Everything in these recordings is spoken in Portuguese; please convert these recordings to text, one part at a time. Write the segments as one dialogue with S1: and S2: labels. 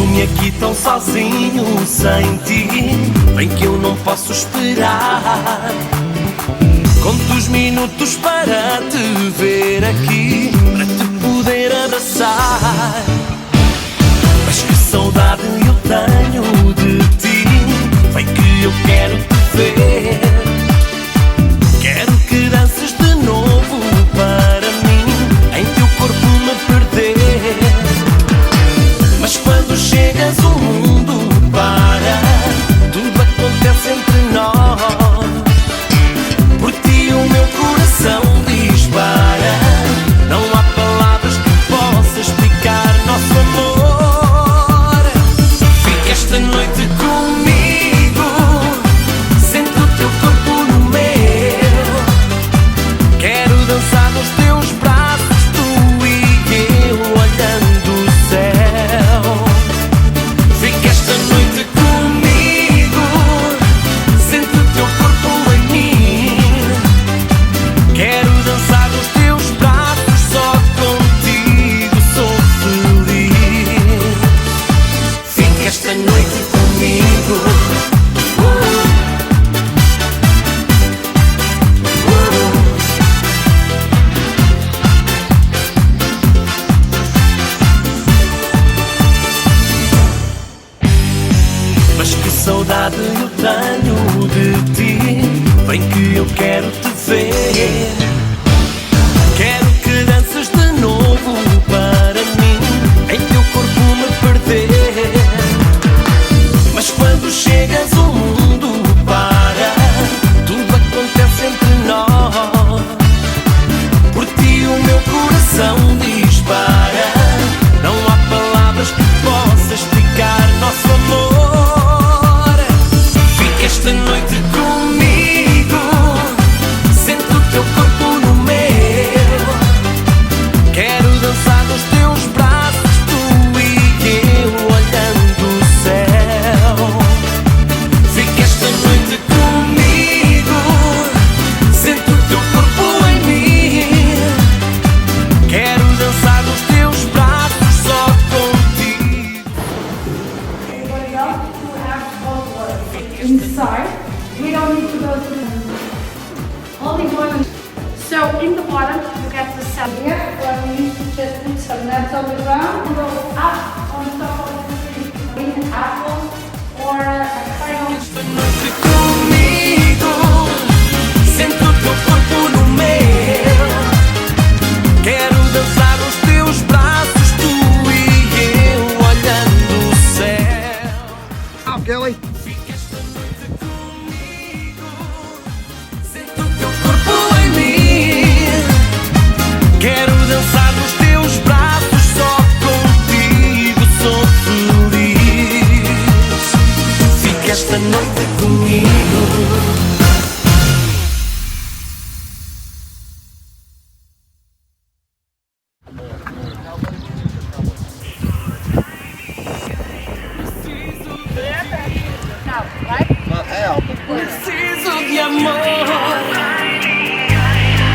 S1: deixo-me aqui tão sozinho sem ti. Bem que eu não posso esperar. Conto os minutos para te ver aqui, para te poder abraçar. Mas que saudade eu tenho de ti. Bem que eu quero te ver. Quero que dances de novo para mim, em teu corpo me perder. Mas quando chegas o mundo para, tudo acontece entre nós. Por ti o meu coração dispara. Não há palavras que possam explicar nosso amor. Fica esta noite comigo, sente o teu corpo no meu. Quero dançar nos teus braços, tu e eu olhando o céu. Fica esta noite comigo, sente o teu corpo em mim. Quero dançar nos teus braços, só contigo sou feliz. Fica esta noite comigo. Mas que saudade eu tenho de ti. Bem que eu quero te ver. Quero que dances de novo para mim, em teu corpo me perder. Mas quando chegas o mundo para, tudo acontece entre nós. Por ti o meu coração dispara. Não há palavras que possam explicar nosso amor. Fica esta noite comigo, sente o teu corpo no meu. Quero dançar nos teus braços, tu e eu olhando o céu. Fica esta noite comigo, sente o teu corpo em mim. Quero dançar nos teus braços, só contigo.
S2: Everybody else who has cold water inside, we don't need to go to only one. So in the bottom you get the sand here, where we used to just put some nuts on the ground and go up on top of the tree. Green apples or a kind of
S1: Comigo, sente o teu corpo no meu. Quero dançar nos teus braços, tu e eu olhando o céu.
S3: Up, Kelly.
S1: Fica esta noite comigo, sente o teu corpo em mim. Quero dançar nos teus braços, só contigo sou feliz. Fica esta noite comigo. Preciso de amor.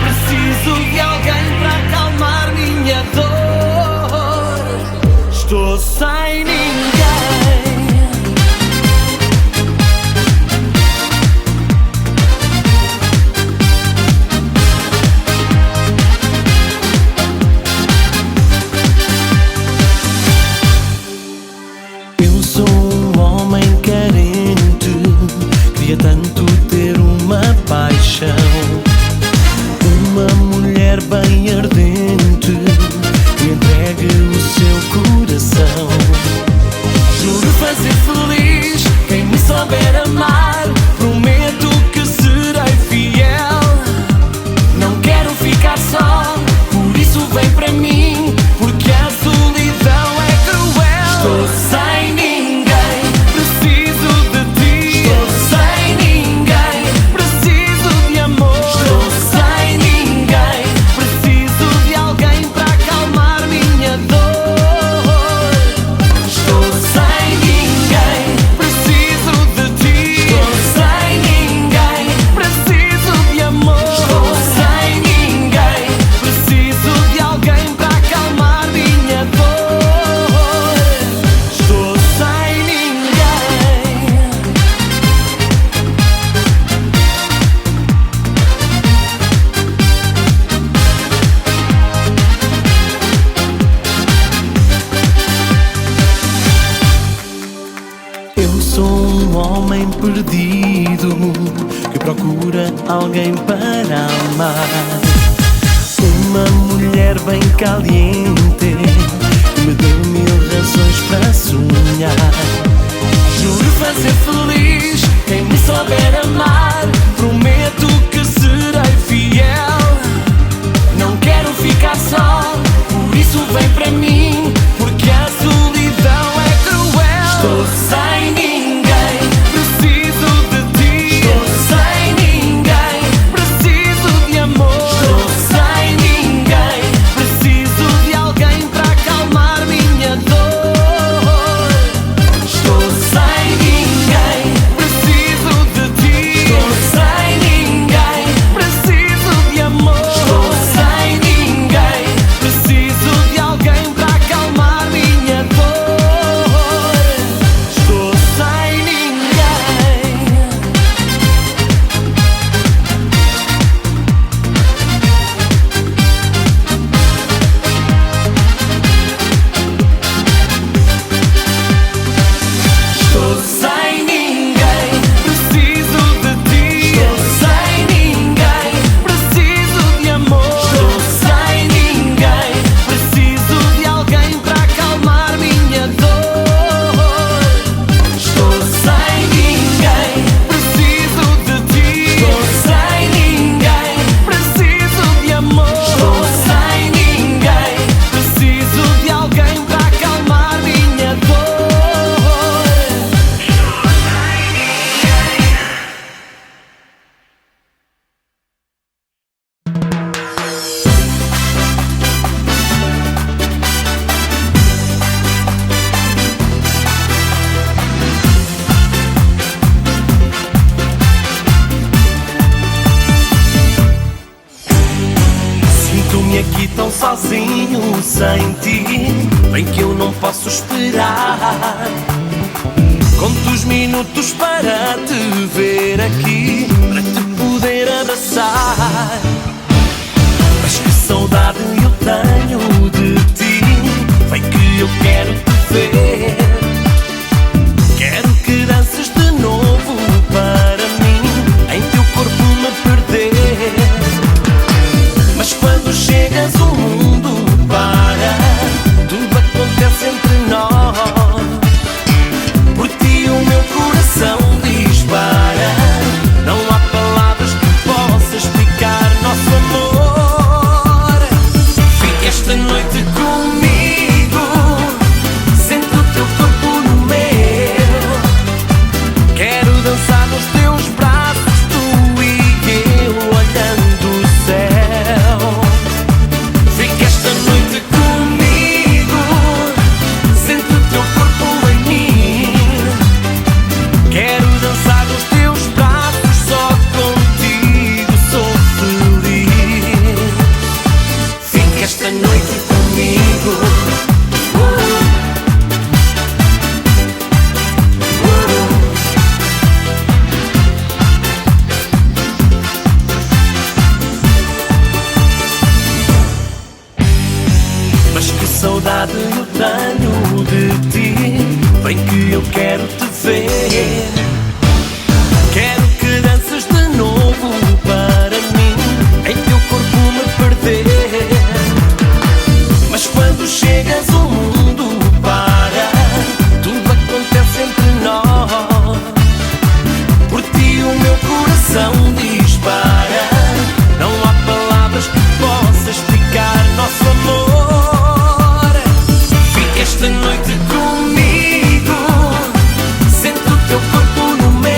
S1: Preciso de alguém para acalmar minha dor. Estou sem ninguém. Eu sou um homem carente, queria tanto ter uma paixão, uma mulher bem ardente que entregue o seu coração. sou um homem perdido que procura alguém para amar. Uma mulher bem caliente que me deu 1000 razões para sonhar. Juro fazer feliz quem me souber amar. Prometo que serei fiel. Não quero ficar só, por isso vem para mim, porque a solidão é cruel. Estou sem ninguém, preciso de ti. Estou sem ninguém, preciso de amor. Estou sem ninguém, preciso de alguém para acalmar minha dor. Estou sem ninguém, preciso de ti. Estou sem ninguém, preciso de amor. Estou sem ninguém, preciso de alguém para acalmar minha dor. Estou sem ninguém. Estou sem ninguém, preciso de ti. Estou sem ninguém, preciso de amor. Estou sem ninguém, preciso de alguém para acalmar minha dor. Estou sem ninguém, preciso de ti. Estou sem ninguém, preciso de amor. Estou sem ninguém, preciso de alguém para acalmar minha dor. Sinto-me aqui tão sozinho sem ti. Bem que eu não posso esperar. Conto os minutos para te ver aqui, para te poder abraçar. Mas que saudade eu tenho de ti. Bem que eu quero te ver. Quero que dances de novo para mim, em teu corpo me perder. Mas quando chegas o mundo para, tudo acontece entre nós. Por ti o meu coração dispara. Não há palavras que possam explicar nosso amor. Fica esta noite comigo, sente o teu corpo no meu. Quero dançar nos teus braços, tu e eu olhando o céu. Fica esta noite comigo, sente o teu corpo em mim. Quero dançar nos teus braços, só contigo sou feliz. Fica esta noite comigo. Mas que saudade eu tenho de ti. Bem que eu quero te ver. Quero que dances de novo para mim, em teu corpo me perder. Mas quando chegas o mundo para, tudo acontece entre nós. Por ti o meu coração dispara. Não há palavras que possam explicar nosso amor. Fica esta noite comigo, sente o teu corpo no meu.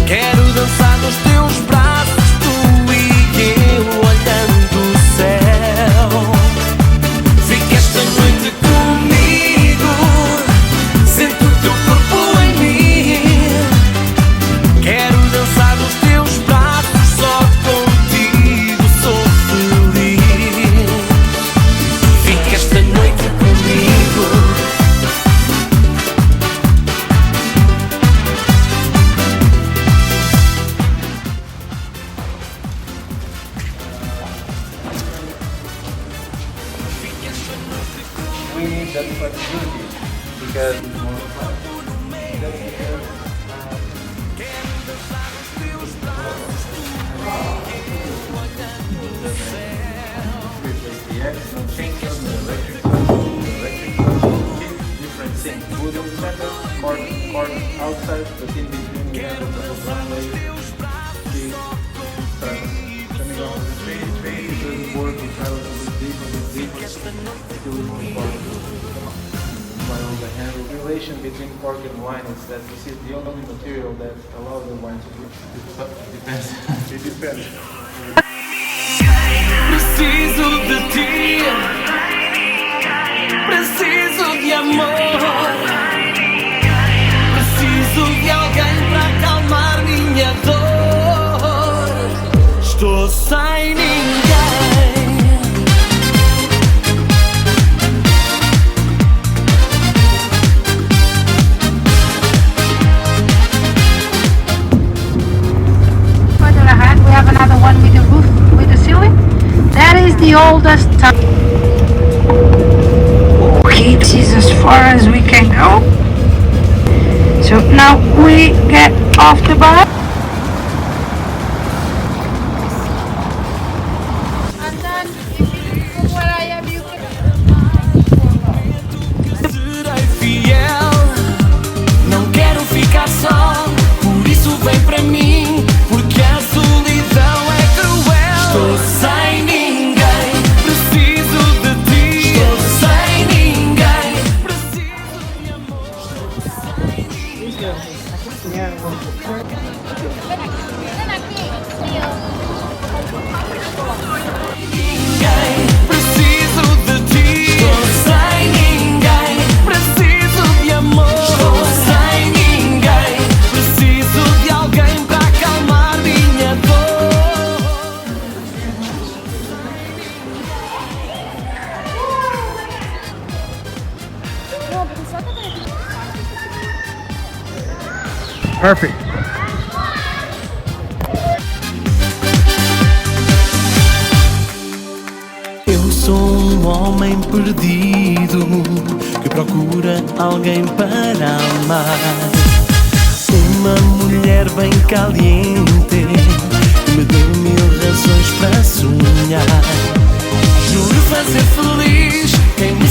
S1: Quero dançar nos teus braços, tu e eu olhando o céu. Fica esta noite comigo, sente o teu corpo em mim. Quero dançar nos teus braços, só contigo sou feliz. Fica esta noite comigo.
S3: We need that flexibility because Cork outside, but in between we have a double runway. Coming off the train, it doesn't work, we travel a bit deeper, still more Cork. While the handle relation between Cork and wine is that this is the only material that allows the wine to grow. It depends. It depends.
S1: Preciso de ti, preciso de amor, preciso de alguém para acalmar minha dor. Estou sem ninguém.
S2: Further ahead, we have another one with the roof, with the ceiling. That is the oldest town. Okay, this is as far as we can go. So now we get off the bus. And then if you from where I am, you can.
S1: Serei fiel, não quero ficar só, por isso vem para mim, porque a solidão é cruel. Estou sem ninguém, preciso de ti. Estou sem ninguém, preciso de amor. Ninguém, preciso de ti. Estou sem ninguém, preciso de amor. Estou sem ninguém, preciso de alguém para acalmar minha dor.
S3: Perfect.
S1: Eu sou um homem perdido que procura alguém para amar. Uma mulher bem caliente que me deu 1000 razões para sonhar. Juro fazer feliz quem me